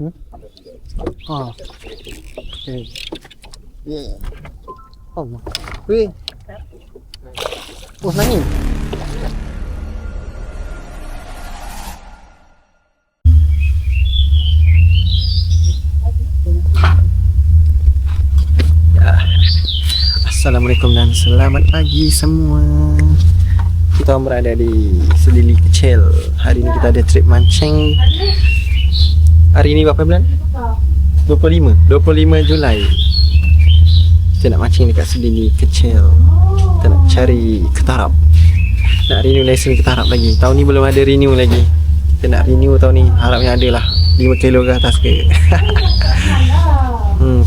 Oh. Okay. Yeah. Oh. Weh. Oh, nangis. Assalamualaikum dan selamat pagi semua. Kita berada di Sedili Kecil. Hari ini kita ada trip mancing. Hari ini berapa bulan? 25 Julai. Kita nak mancing dekat Sedili Kecil. Kita nak cari ketarap. Nak renew lesen ketarap lagi. Tahun ni belum ada renew lagi. Kita nak renew tahun ni. Harapnya ada lah 5 kilo ke atas ke.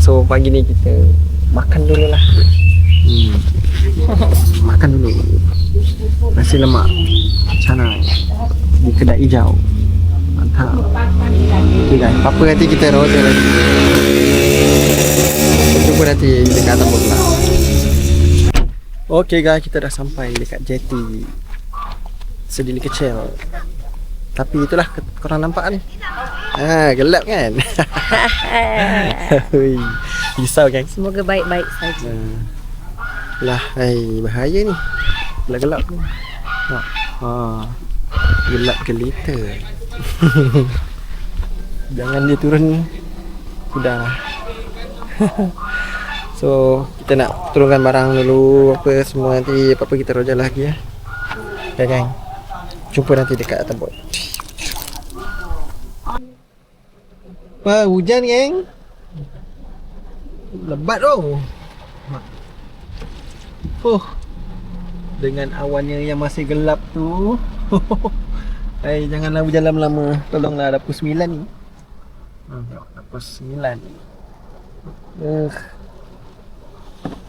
So pagi ni kita makan dulu lah. Makan dulu nasi lemak canai di kedai hijau. Mantap. Okay guys, apa nanti kita roda lagi. Jumpa nanti dekat atas pula. Okay guys, kita dah sampai dekat jeti Sedili Kecil. Tapi itulah korang nampak ni. Gelap kan? Risau kan? Semoga baik-baik saja. Lah, bahaya ni. Gelap-gelap ni. Gelap gelita. Jangan dia turun. Sudahlah. So, kita nak turunkan barang dulu. Apa semua nanti. Apa-apa kita rojak lagi ya. Okay gang. Jumpa nanti dekat atas bot. Wah, hujan gang. Lebat tu. Dengan awannya yang masih gelap tu. Janganlah berjalan lama. Tolonglah, dah pukul 9 ni. Dah pukul 9.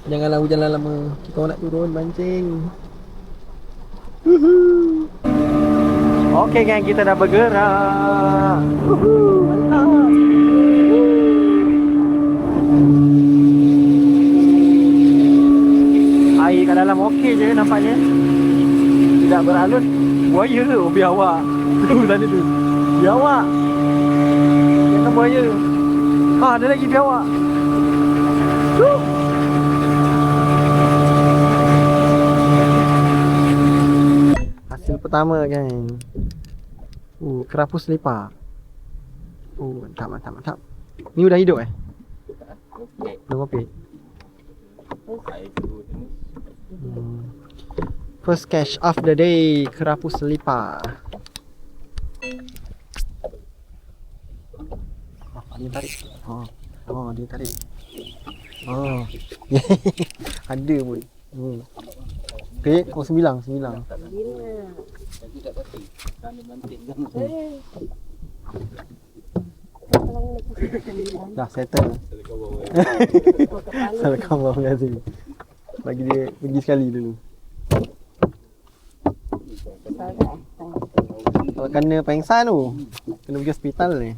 Janganlah berjalan lama. Kita nak turun mancing. Okey gang, kita dah bergerak. Mantap. Air kat dalam okey je nampaknya. Tidak beralus. Buaya ke? Oh, biawak. Tu tadi tu. Biawak. Jangan buaya. Ada lagi biawak. Hasil pertama kan. Kerapus lepak. Mantap. Ni udah hidup Belum kopi. First catch of the day, kerapus lipa. Dia tarik. Dia tarik. Ada pun. Okay, 9. Dah settle. Salah khabar Yazim. Bagi dia pergi sekali dulu. Kalau kena pengsan tu, kena pergi hospital ni.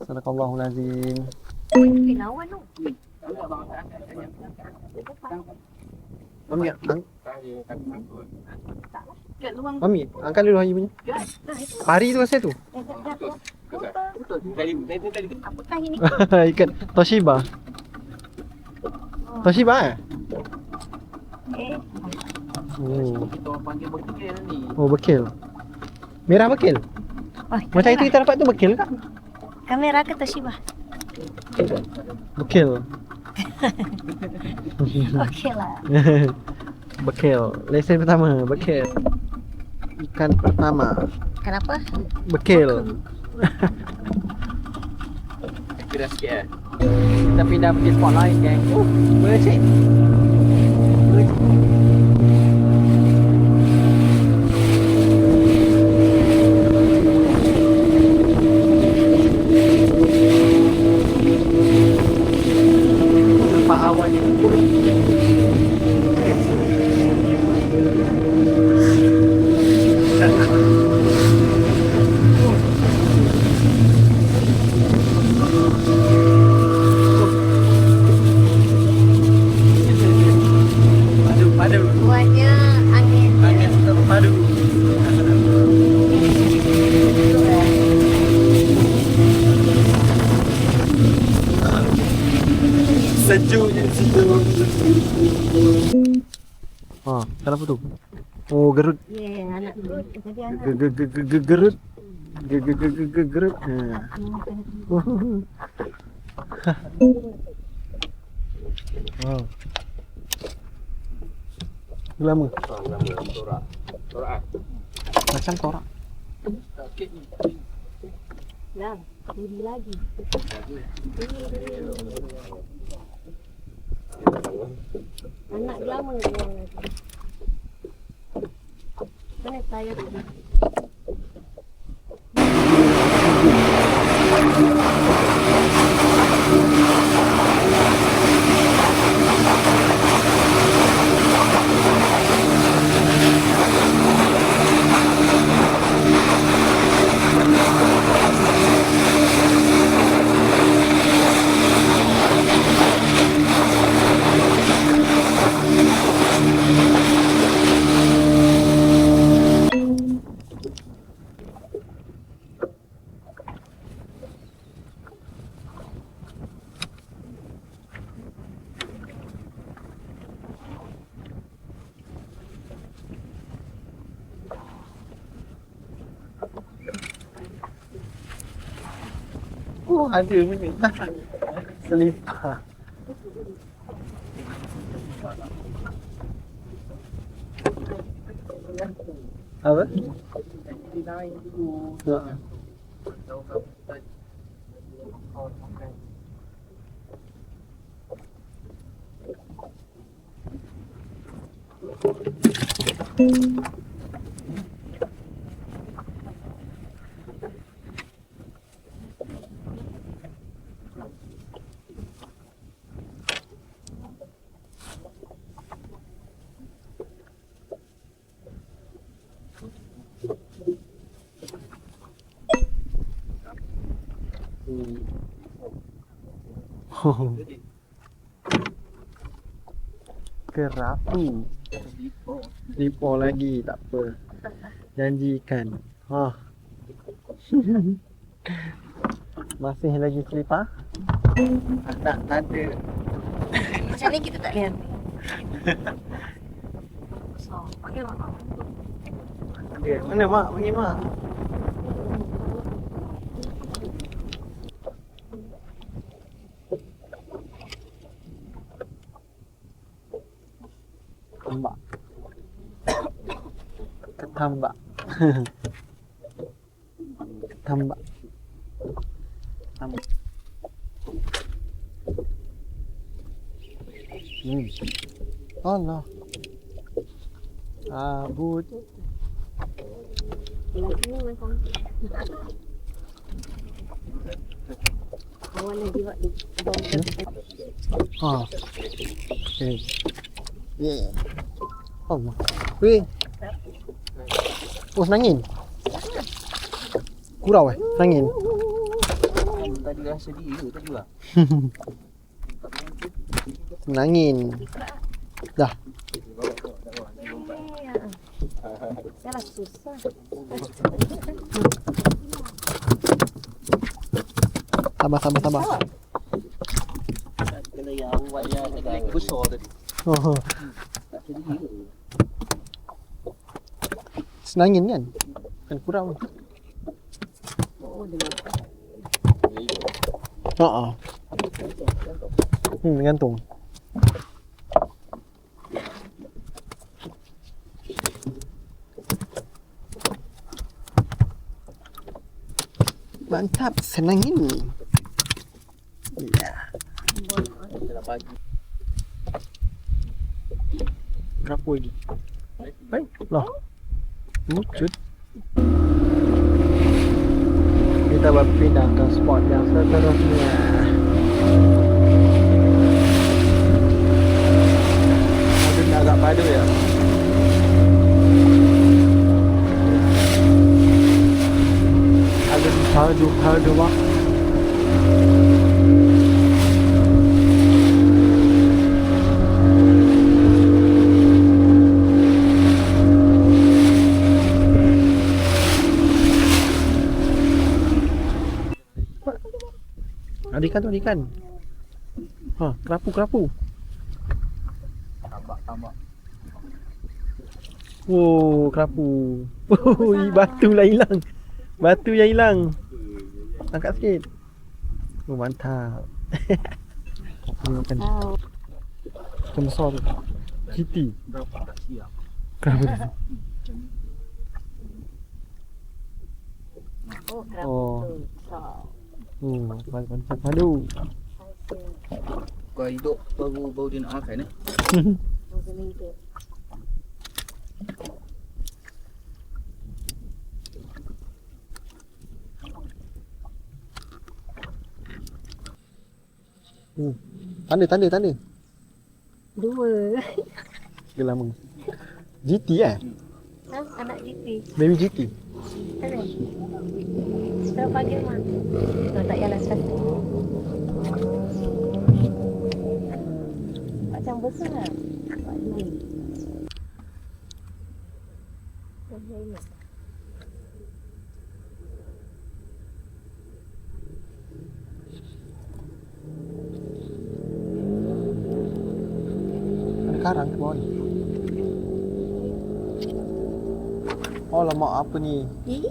Sadaqallahulazim. Lawan tu. Mami, angkat dulu air punya. Pari tu asal tu. Apakah ini? Ikan Toshiba. Toshiba Kita orang panggil bekil ni. bekil. Merah bekil. Macam itu kita dapat tu bekil tak? Kamera ke Toshiba? Bekil. Okey lah. Bekil. Lesen pertama, bekil. Ikan pertama. Kenapa? Bekil. Keras sikit Kita pindah pergi spot lain gang. Boleh cik? Nampak awan ni. tu? Oh, gerut. Ya, anak tu. Tadi anak. Gerut. Gerut. Ha. Wow. Lama. Torak. Torak. Macam torak. Okey. Lah, beli lagi. Anak dia lama buang lagi. Mana saya tu? Oh, ada benda. Selipar. Apa? Ha. Oh. Kerapu. Lipo lagi, tak apa. Janjikan. Ha. Masih lagi selipar? Tak ada. Macam ni kita tak lihat. So, pakai apa? Ada. Mana mak? Bagi mak. Tambak. Ketambak. Ketambak. Tambak. Allah. Abut. Lagi ni macam kawan lagi buat ni. Ha. Okay. Yeah. Allah. Weh. Oh, senangin. Kurau senangin. Tadi rasa dia tadi lah. Senangin. Dah. Salah susah. Sabar. Kalau yang awak yang lagi besar tadi. Oh. Tak jadi dia. Senangin kan? Kan kurau. Oh, dengan Ha. Gantung. Mantap, senangin. Ya. Dalam pagi. Berapa lagi? Baik. Lah. Mucut. Kita berpindah ke spot yang seterusnya. Mobil agak padu ya. Agak padu mak. Ada ikan tu, ada ikan. Ha, kerapu. Tambak. Oh, kerapu. Oh, batu lah hilang. Batu yang hilang. Angkat sikit. Oh, mantap. Ni makan Tahu. ikan besar tu. Kiti. Berapa tak siap. Kenapa tu? Oh, kerapu Oh. tu. So, Oh, mantap padu. Kau hidup baru dia nak makan masa ni tu. Tanda. Dua. Dia lama. GT eh? Ha? Anak GT. Baby GT. Ada. Terus pagi mah. Tu tak jalan satu. Macam besar. Pak ni. Saya ingat. Ada karang ke bawah ni. Oh lemak apa ni? Ih,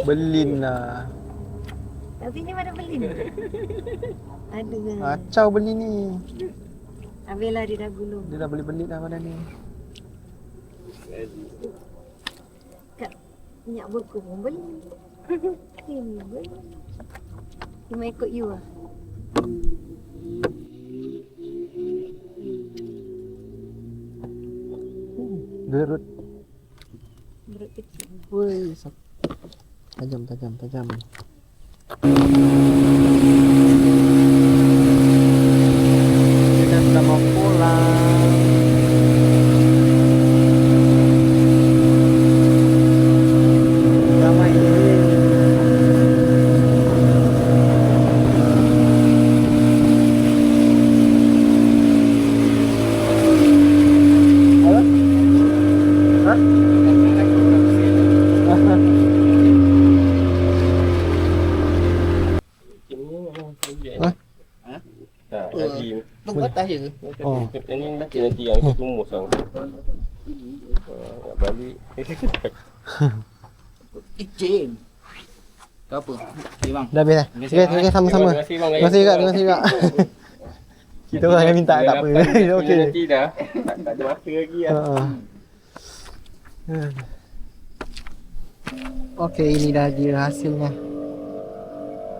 Belin lah. tapi ni mana beli? Aduh. Kacau belin ni. Habislah dia dah gulung. Dia dah beli belin dah badan ni. Kat minyak beku pun beli. Ini beli. Cuma ikut you lah. Gerut. Berut kecil. Woi. Tajam. Kita sudah mau pulang. Ramai ini. Apa? Hah? Hah? Lagi Tunggu atas je. Oh. Ini nanti yang tumus sang. Nak balik. Icin. Kau apa? Okay bang. Dah habis dah. Okay, sama-sama. Terima kasih bang. Terima kasih juga. Kita orang yang minta tak apa. Okey. Nanti dah. Tak ada masa lagi lah. Okey, ini dah dia hasilnya.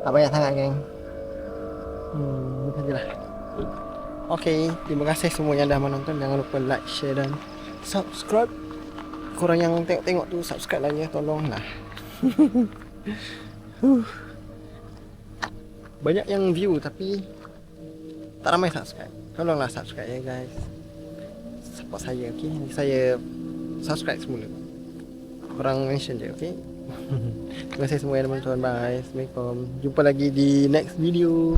Tak banyak sangat geng. Ini sajalah. Okey, terima kasih semua yang dah menonton. Jangan lupa like, share dan subscribe. Korang yang tengok-tengok tu subscribe lah ya, tolonglah. Banyak yang view tapi tak ramai subscribe. Tolonglah subscribe ya guys. Support saya, okey. Saya subscribe semula. Korang mention je, okey. Terima kasih semua yang menonton. Bye. Assalamualaikum. Jumpa lagi di next video.